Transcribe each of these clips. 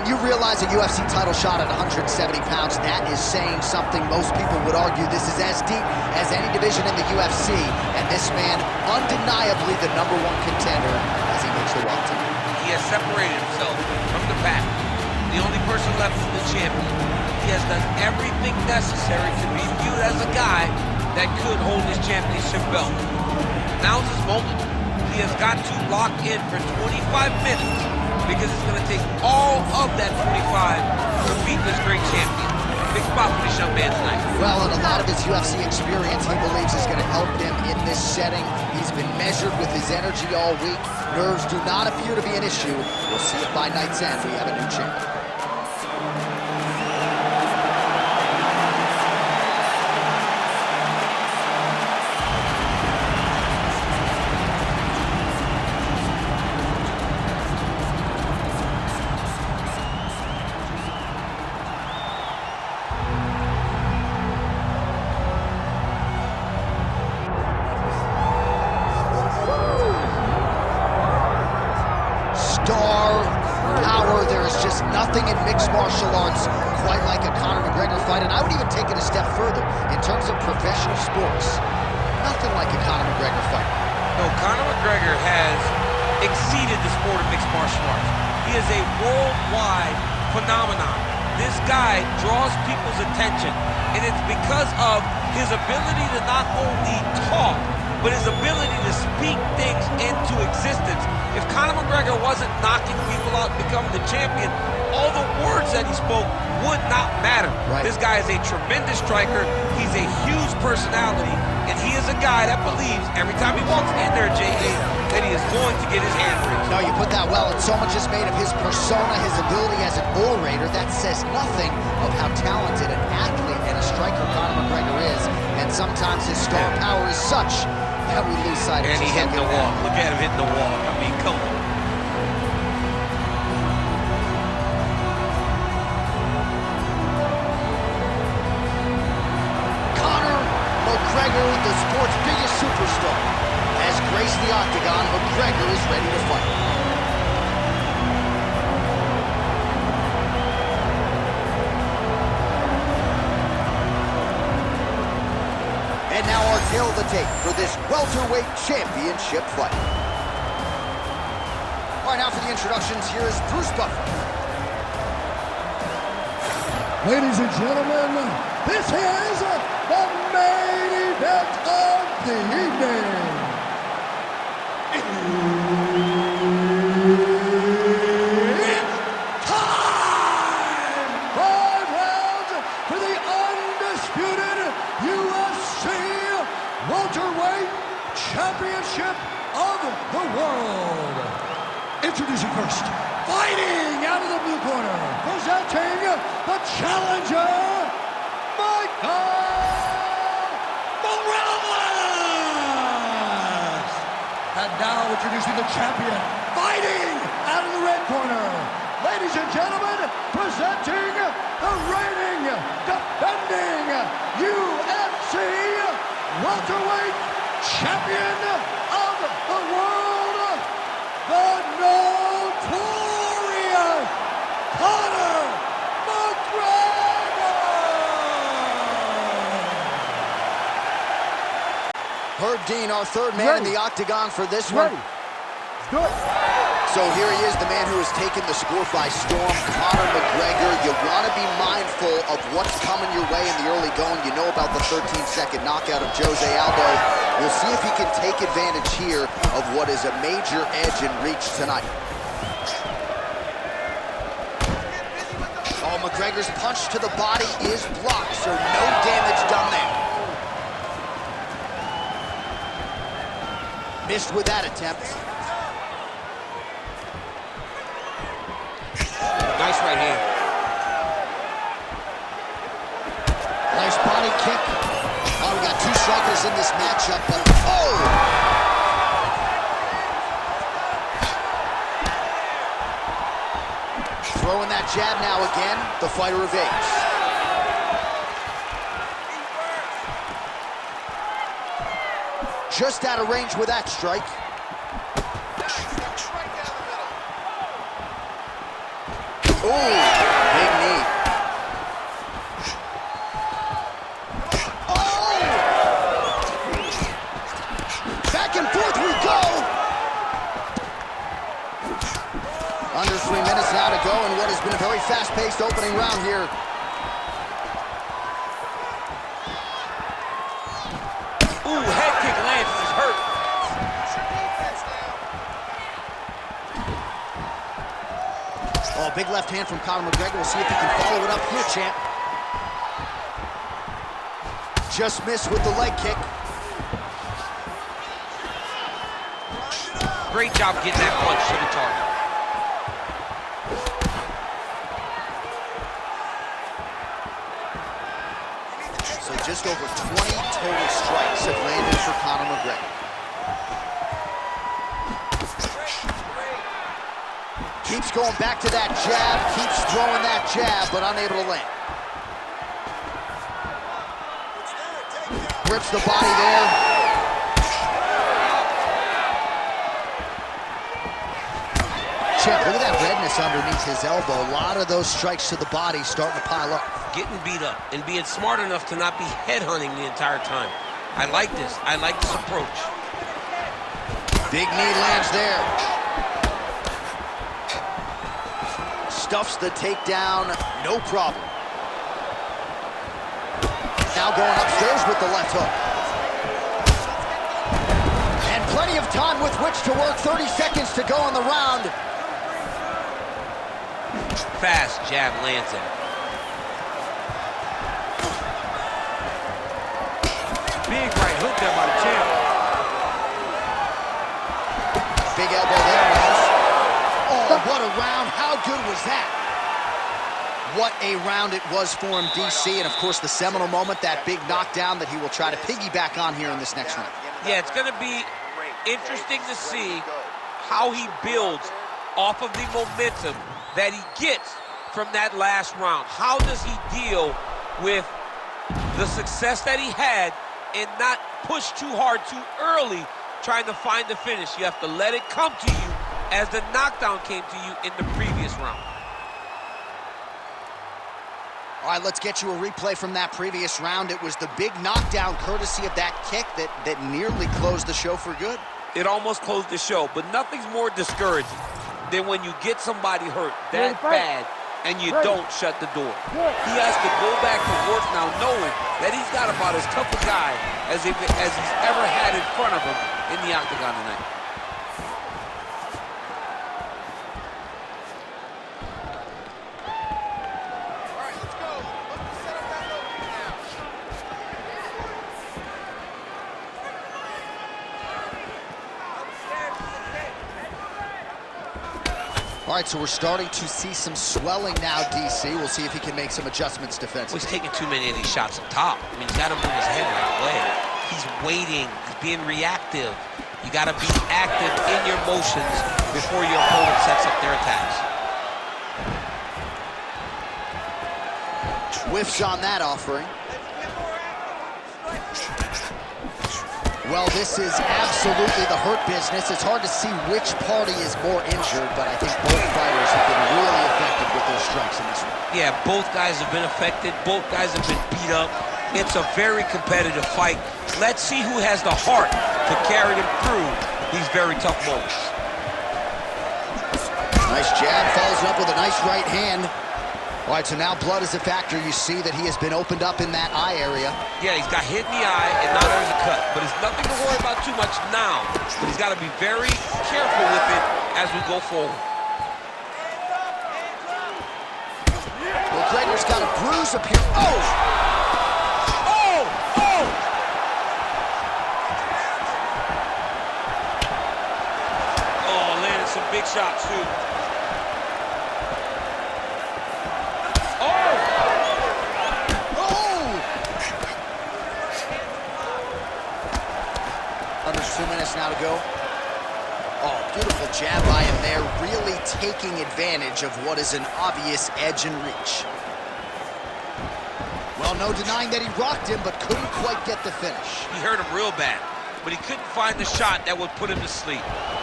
when you realize a UFC title shot at 170 pounds, that is saying something. Most people would argue this is as deep as any division in the UFC, and this man, undeniably the #1 contender as he makes the walk tonight. He has separated himself from the pack. The only person left is the champion. He has done everything necessary to be viewed as a guy that could hold his championship belt. Now's his moment. He has got to lock in for 25 minutes because it's going to take all of that 25 to beat this great champion. Big spot for this young man tonight. Well, and a lot of his UFC experience he believes is going to help him in this setting. He's been measured with his energy all week. Nerves do not appear to be an issue. We'll see if by night's end we have a new champion. Star power. There is just nothing in mixed martial arts quite like a Conor McGregor fight, and I would even take it a step further in terms of professional sports. Nothing like a Conor McGregor fight. No, Conor McGregor has exceeded the sport of mixed martial arts. He is a worldwide phenomenon. This guy draws people's attention, and it's because of his ability to not only talk, but his ability to speak things into existence. If Conor McGregor wasn't knocking people out, becoming the champion, all the words that he spoke would not matter. Right. This guy is a tremendous striker. He's a huge personality, and he is a guy that believes every time he walks in there, J.A., that he is going to get his hand raised. No, you put that well, and so much is made of his persona, his ability as an orator. That says nothing of how talented an athlete and a striker Conor McGregor is, and sometimes his star power is such that we lose sight of it. And he hit the wall. Look at him hitting the wall. I mean, come on. Conor McGregor, the sport's biggest superstar, has graced the octagon. McGregor is ready to fight. And now our tale of the tape for this welterweight championship fight. All right, now for the introductions, here is Bruce Buffer. Ladies and gentlemen, this is the main event of the evening. It's time! 5 rounds for the undisputed UFC welterweight championship of the world. Introducing first, fighting out of the blue corner, presenting the challenger, Michael Morales. And now introducing the champion, fighting out of the red corner. Ladies and gentlemen, presenting the reigning, defending UFC welterweight champion of the world, the notorious Conor McGregor! Herb Dean, our third man in the octagon for this one. Good. So here he is, the man who has taken the sport by storm, Conor McGregor. You want to be mindful of what's coming your way in the early going. You know about the 13-second knockout of Jose Aldo. We'll see if he can take advantage here of what is a major edge and reach tonight. Oh, McGregor's punch to the body is blocked, so no damage done there. Missed with that attempt. Nice right hand. Nice body kick. Oh, we got two strikers in this matchup, but oh! Throwing that jab now again, the fighter evades. Just out of range with that strike. Ooh, big knee. Oh! Back and forth we go. Under 3 minutes now to go in what has been a very fast-paced opening round here. Ooh, head kick lands, he's hurt. Oh, big left hand from Conor McGregor. We'll see if he can follow it up here, champ. Just missed with the leg kick. Great job getting that punch to the target. So just over 20 total strikes have landed for Conor McGregor. Keeps going back to that jab, keeps throwing that jab, but unable to land. Grips the body there. Champ, look at that redness underneath his elbow. A lot of those strikes to the body starting to pile up. Getting beat up and being smart enough to not be headhunting the entire time. I like this. I like this approach. Big knee lands there. Stuffs the takedown, no problem. Now going upstairs with the left hook. And plenty of time with which to work. 30 seconds to go in the round. Fast jab lands him. Big right hook there by the champ. Big elbow there, Lance. Oh, what a round. How good was that? What a round it was for him, DC. And, of course, the seminal moment, that big knockdown that he will try to piggyback on here in this next round. Yeah, it's going to be interesting to see how he builds off of the momentum that he gets from that last round. How does he deal with the success that he had and not push too hard too early trying to find the finish? You have to let it come to you as the knockdown came to you in the previous round. All right, let's get you a replay from that previous round. It was the big knockdown courtesy of that kick that nearly closed the show for good. It almost closed the show, but nothing's more discouraging than when you get somebody hurt that bad and you don't shut the door. He has to go back to work now knowing that he's got about as tough a guy as he's ever had in front of him in the octagon tonight. All right, so we're starting to see some swelling now, DC. We'll see if he can make some adjustments defensively. Well, he's taking too many of these shots up top. I mean, he's got to move his head right away. He's waiting. He's being reactive. You got to be active in your motions before your opponent sets up their attacks. Whiffs on that offering. Well, this is absolutely the hurt business. It's hard to see which party is more injured, but I think both fighters have been really affected with their strikes in this one. Yeah, both guys have been affected. Both guys have been beat up. It's a very competitive fight. Let's see who has the heart to carry them through these very tough moments. Nice jab, follows it up with a nice right hand. All right, so now blood is a factor. You see that he has been opened up in that eye area. Yeah, he's got hit in the eye, and now there's a cut. But it's nothing to worry about too much now. But he's got to be very careful with it as we go forward. McGregor's got a bruise up here. Oh! Oh! Oh! Oh, landed some big shots, too. Under 2 minutes now to go. Oh, beautiful jab by him there, really taking advantage of what is an obvious edge and reach. Well, no denying that he rocked him, but couldn't quite get the finish. He hurt him real bad, but he couldn't find the shot that would put him to sleep.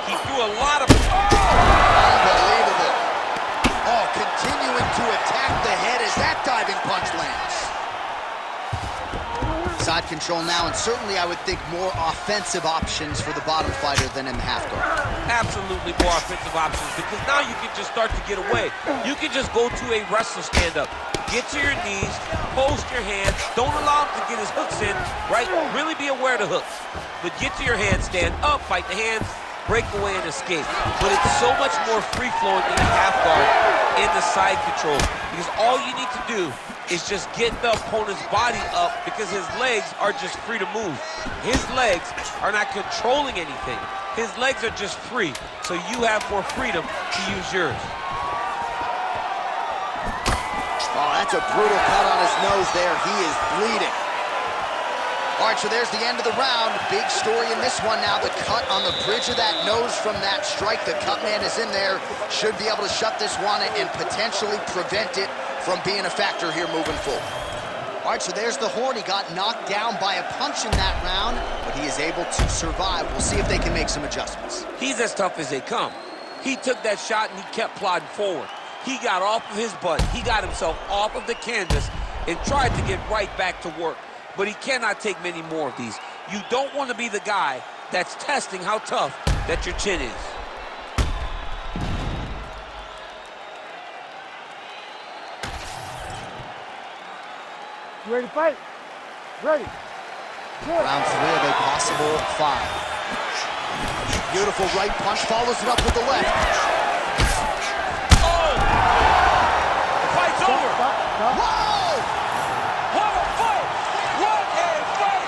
He threw a lot of... Unbelievable. Oh, continuing to attack the head as that diving punch lands. Side control now, and certainly I would think more offensive options for the bottom fighter than in the half guard. Absolutely more offensive options, because now you can just start to get away. You can just go to a wrestler stand-up. Get to your knees, post your hands, don't allow him to get his hooks in, right? Really be aware of the hooks. But get to your hands, stand up, fight the hands, break away and escape. But it's so much more free-flowing in the half guard in the side control, because all you need to do is just get the opponent's body up, because his legs are just free to move. His legs are not controlling anything. His legs are just free, so you have more freedom to use yours. Oh, that's a brutal cut on his nose there. He is bleeding. All right, so there's the end of the round. Big story in this one now. The cut on the bridge of that nose from that strike. The cut man is in there. Should be able to shut this one and potentially prevent it from being a factor here moving forward. All right, so there's the Horn. He got knocked down by a punch in that round, but he is able to survive. We'll see if they can make some adjustments. He's as tough as they come. He took that shot and he kept plodding forward. He got off of his butt. He got himself off of the canvas and tried to get right back to work. But he cannot take many more of these. You don't want to be the guy that's testing how tough that your chin is. You ready to fight? Ready. Round 3 of a possible 5. Beautiful right punch, follows it up with the left. Oh! The fight's over! Whoa! What a fight! What a fight!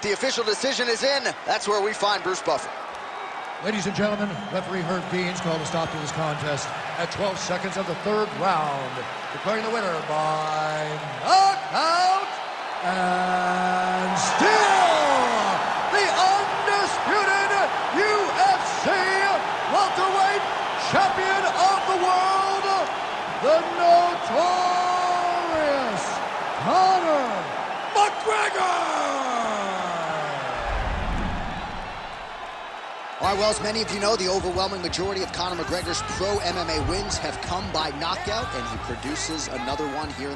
The official decision is in. That's where we find Bruce Buffer. Ladies and gentlemen, referee Herb Dean's called a stop to this contest at 12 seconds of the 3rd round, declaring the winner by knockout and still the undisputed UFC welterweight champion of the world, the notorious Conor McGregor! All right, well, as many of you know, the overwhelming majority of Conor McGregor's pro MMA wins have come by knockout, and he produces another one here.